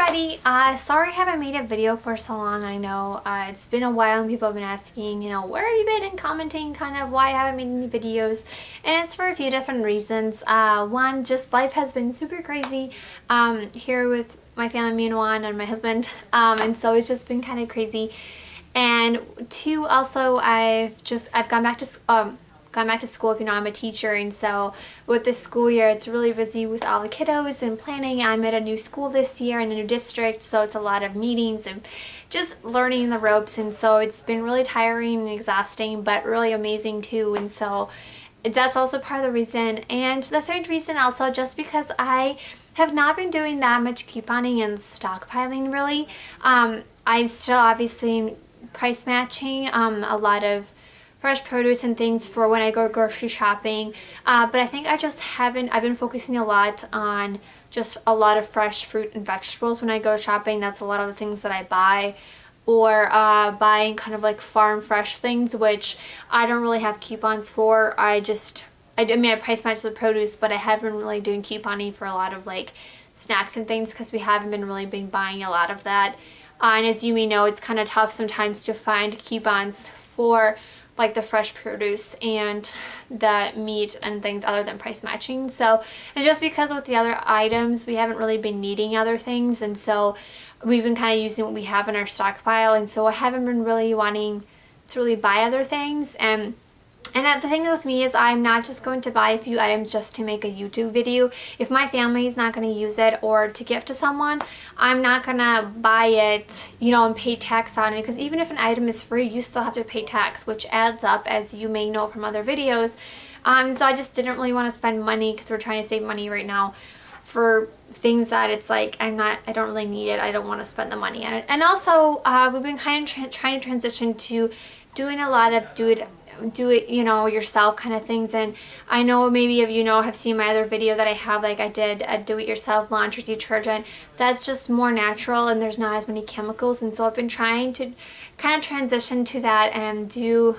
everybody, sorry I haven't made a video for so long. I know it's been a while and people have been asking, where have you been, and commenting kind of why I haven't made any videos, and it's for a few different reasons. One, just life has been super crazy here with my family, me and Juan and my husband, and so it's just been kind of crazy. And two, also I've gone back to school. If you know, I'm a teacher, and so with this school year it's really busy with all the kiddos and planning. I'm at a new school this year in a new district, so it's a lot of meetings and just learning the ropes, and so it's been really tiring and exhausting, but really amazing too. And so that's also part of the reason. And the third reason also, just because I have not been doing that much couponing and stockpiling really. I'm still obviously price matching a lot of fresh produce and things for when I go grocery shopping, but I think I've been focusing a lot on just a lot of fresh fruit and vegetables when I go shopping. That's a lot of the things that I buy, or buying kind of like farm fresh things, which I don't really have coupons for. I price match the produce, but I haven't been really doing couponing for a lot of like snacks and things because we haven't been buying a lot of that. And as you may know, it's kind of tough sometimes to find coupons for like the fresh produce and the meat and things other than price matching. So, and just because with the other items we haven't really been needing other things, and so we've been kind of using what we have in our stockpile, and so I haven't been really wanting to really buy other things. And the thing with me is I'm not just going to buy a few items just to make a YouTube video. If my family is not going to use it or to gift to someone, I'm not going to buy it, and pay tax on it, because even if an item is free, you still have to pay tax, which adds up, as you may know from other videos. So I just didn't really want to spend money, because we're trying to save money right now for things that it's like I don't really need it. I don't want to spend the money on it. And also we've been kind of trying to transition to doing a lot of do it yourself kind of things. And I know maybe of have seen my other video that I have, like I did a do-it-yourself laundry detergent that's just more natural and there's not as many chemicals. And so I've been trying to kind of transition to that and do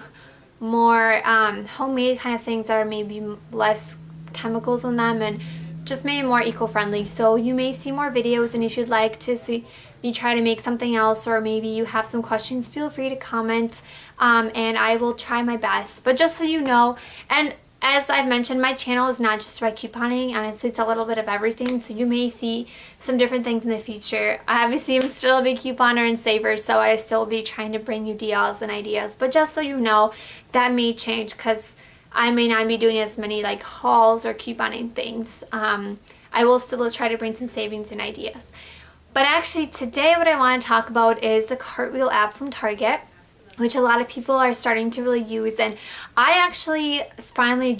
more homemade kind of things that are maybe less chemicals in them and just maybe more eco-friendly. So you may see more videos, and if you'd like to see me try to make something else, or maybe you have some questions, feel free to comment, and I will try my best. But just so you know, and as I've mentioned, my channel is not just about couponing. Honestly, it's a little bit of everything, so you may see some different things in the future. Obviously, I'm still a big couponer and saver, so I still will be trying to bring you deals and ideas. But just so you know, that may change, because I may not be doing as many like hauls or couponing things. I will still try to bring some savings and ideas. But actually today what I want to talk about is the Cartwheel app from Target, which a lot of people are starting to really use. And I actually finally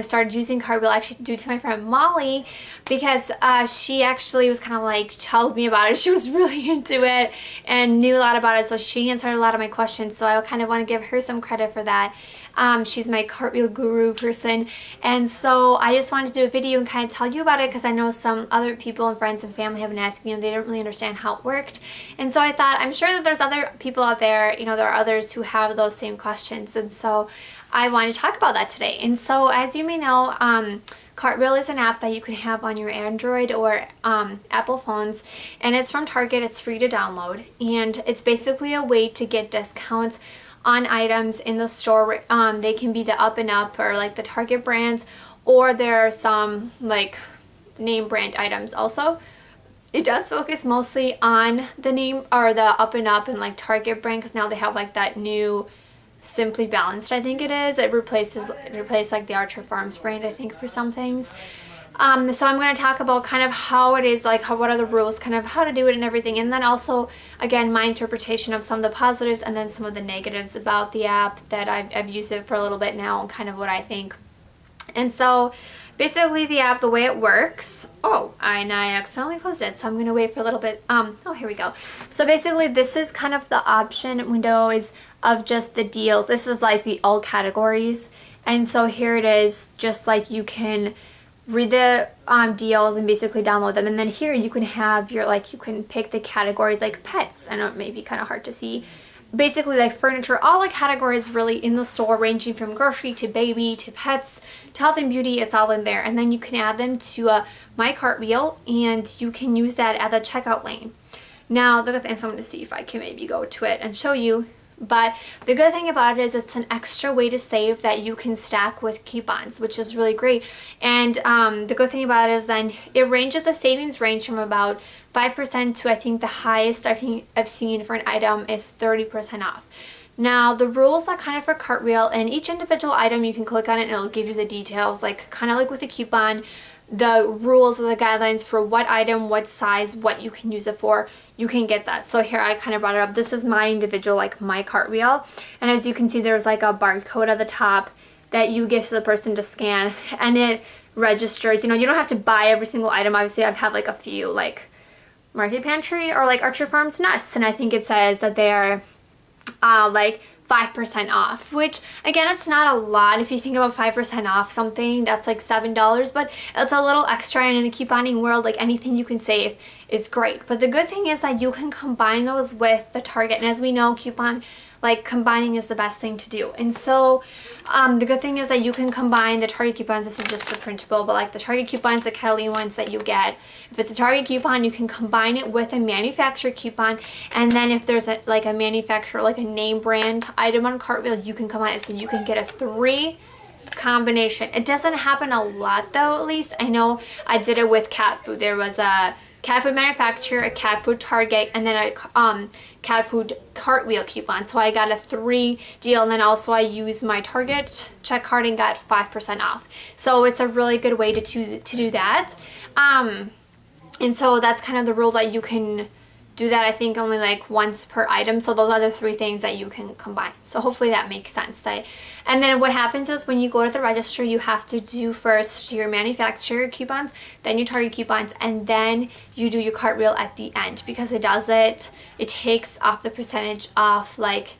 started using Cartwheel actually due to my friend Molly, because she actually was kind of like told me about it. She was really into it and knew a lot about it, so she answered a lot of my questions. So I kind of want to give her some credit for that. She's my Cartwheel guru person, and so I just wanted to do a video and kind of tell you about it, because I know some other people and friends and family have been asking me and they don't really understand how it worked. And so I thought, I'm sure that there's other people out there, there are others who have those same questions, and so I want to talk about that today. And so as you may know, Cartwheel is an app that you can have on your Android or Apple phones, and it's from Target. It's free to download, and it's basically a way to get discounts on items in the store. They can be the Up and Up or like the Target brands, or there are some like name brand items also. It does focus mostly on the name or the Up and Up and like Target brand, because now they have like that new Simply Balanced, I think it is. It replaced like the Archer Farms brand, I think, for some things. So I'm going to talk about kind of how it is, like what are the rules, kind of how to do it and everything, and then also again my interpretation of some of the positives and then some of the negatives about the app that I've used it for a little bit now and kind of what I think. And so basically the app, the way it works, I accidentally closed it, so I'm going to wait for a little bit. Here we go. So basically this is kind of the option window of just the deals. This is like the all categories, and so here it is, just like you can read the deals and basically download them. And then here you can have you can pick the categories like pets. I know it may be kind of hard to see, basically like furniture, all like categories really in the store, ranging from grocery to baby to pets to health and beauty. It's all in there, and then you can add them to My Cartwheel, and you can use that at the checkout lane. Now the good thing, so I'm going to see if I can maybe go to it and show you. But the good thing about it is it's an extra way to save that you can stack with coupons, which is really great. And the good thing about it is then it ranges, the savings range from about 5% to I think the highest I think I've seen for an item is 30% off. Now the rules are kind of for Cartwheel, and each individual item you can click on it and it'll give you the details, like kind of like with a coupon, the rules or the guidelines for what item, what size, what you can use it for. You can get that. So here I kind of brought it up. This is my individual, like My Cartwheel, and as you can see there's like a barcode at the top that you give to the person to scan, and it registers. You know, you don't have to buy every single item. Obviously I've had like a few, like Market Pantry or like Archer Farms nuts, and I think it says that they are like 5% off, which again, it's not a lot if you think about 5% off something that's like $7, but it's a little extra, and in the couponing world, like anything you can save is great. But the good thing is that you can combine those with the Target, and as we know, coupon like combining is the best thing to do. And so the good thing is that you can combine the Target coupons. This is just the printable, but like the Target coupons, the Kelly ones that you get, if it's a Target coupon, you can combine it with a manufacturer coupon, and then if there's like a manufacturer, like a name brand item on Cartwheel, you can combine it, so you can get a 3 combination. It doesn't happen a lot though, at least I know I did it with cat food. There was a cat food manufacturer, a cat food Target, and then a cat food Cartwheel coupon. So I got a 3 deal, and then also I used my Target check card and got 5% off. So it's a really good way to do that. And so that's kind of the rule, that you can do that, I think, only like once per item. So those are the 3 things that you can combine. So hopefully that makes sense. And then what happens is when you go to the register, you have to do first your manufacturer coupons, then your Target coupons, and then you do your Cartwheel at the end, because it takes off the percentage off like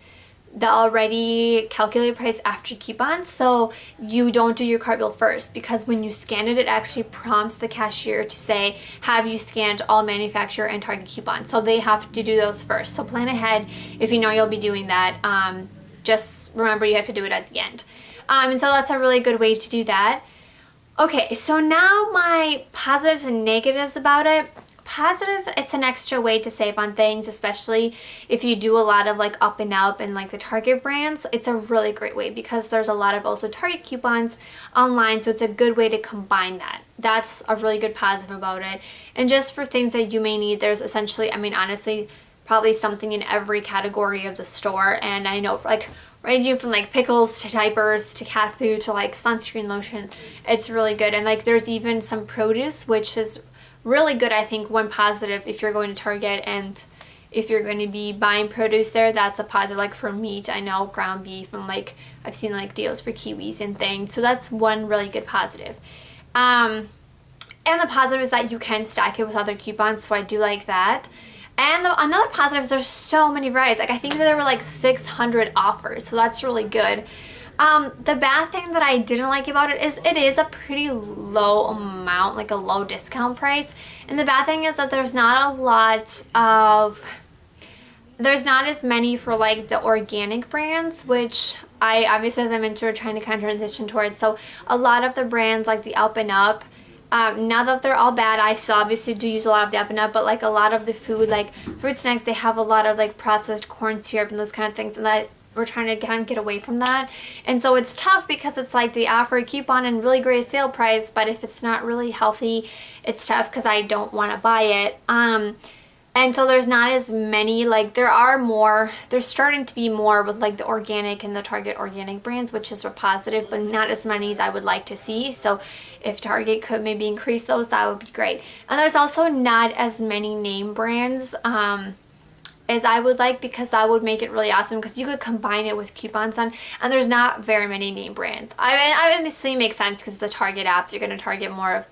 the already calculated price after coupons. So you don't do your Cartwheel first, because when you scan it, it actually prompts the cashier to say, have you scanned all manufacturer and Target coupons? So they have to do those first. So plan ahead if you know you'll be doing that. Just remember you have to do it at the end. And so that's a really good way to do that. Okay, so now my positives and negatives about it. Positive, it's an extra way to save on things, especially if you do a lot of like Up and Up and like the Target brands. It's a really great way, because there's a lot of also Target coupons online, so it's a good way to combine that. That's a really good positive about it. And just for things that you may need, there's essentially, I mean, honestly, probably something in every category of the store. And I know, like, ranging from like pickles to diapers to cat food to like sunscreen lotion, it's really good. And like there's even some produce, which is really good. I think one positive, if you're going to Target and if you're going to be buying produce there, that's a positive. Like for meat, I know ground beef, and like I've seen like deals for kiwis and things. So that's one really good positive. And the positive is that you can stack it with other coupons, so I do like that. And another positive is there's so many varieties. Like I think that there were like 600 offers, so that's really good. The bad thing that I didn't like about it is a pretty low amount, like a low discount price. And the bad thing is that there's not as many for like the organic brands, which I obviously, as I mentioned, we're trying to kind of transition towards. So a lot of the brands like the Up and Up, now that they're all bad, I still obviously do use a lot of the Up and Up, but like a lot of the food, like fruit snacks, they have a lot of like processed corn syrup and those kind of things, and that we're trying to kind of get away from that. And so it's tough, because it's like they offer a coupon and really great sale price, but if it's not really healthy, it's tough because I don't want to buy it. And so there's not as many, like there's starting to be more with like the organic and the Target organic brands, which is a positive, but not as many as I would like to see. So if Target could maybe increase those, that would be great. And there's also not as many name brands as I would like, because that would make it really awesome, because you could combine it with coupons on, and there's not very many name brands. I obviously makes sense because the Target app, they're going to target more of,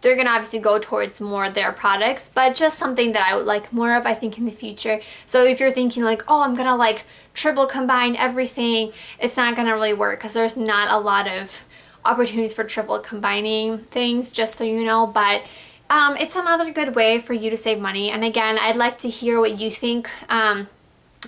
they're going to obviously go towards more of their products, but just something that I would like more of, I think, in the future. So if you're thinking like, oh, I'm going to like triple combine everything, it's not going to really work, because there's not a lot of opportunities for triple combining things, just so you know. But it's another good way for you to save money. And again, I'd like to hear what you think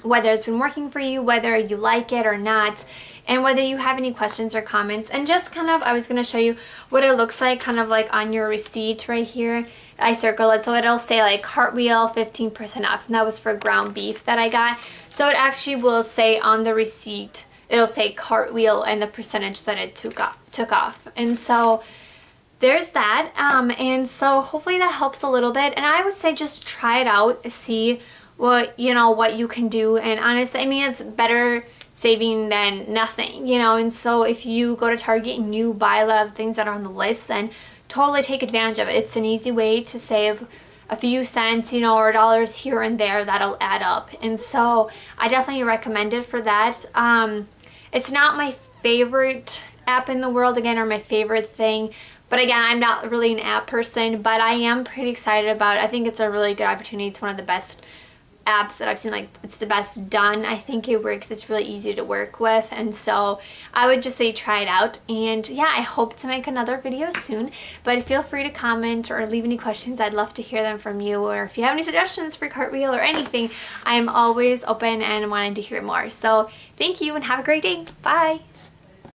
whether it's been working for you, whether you like it or not, and whether you have any questions or comments. And just kind of, I was going to show you what it looks like kind of like on your receipt right here. I circle it so it'll say like Cartwheel 15% off, and that was for ground beef that I got. So it actually will say on the receipt, it'll say Cartwheel and the percentage that it took off. And so there's that. And so hopefully that helps a little bit. And I would say just try it out, see what you can do. And honestly, I mean, it's better saving than nothing, and so if you go to Target and you buy a lot of things that are on the list, then totally take advantage of it. It's an easy way to save a few cents, or dollars here and there that'll add up. And so I definitely recommend it for that. It's not my favorite app in the world, again, or my favorite thing, but again, I'm not really an app person, but I am pretty excited about it. I think it's a really good opportunity. It's one of the best apps that I've seen, like it's the best done. I think it works. It's really easy to work with, and so I would just say try it out. And yeah, I hope to make another video soon, but feel free to comment or leave any questions. I'd love to hear them from you, or if you have any suggestions for Cartwheel or anything, I'm always open and wanting to hear more. So thank you and have a great day. Bye.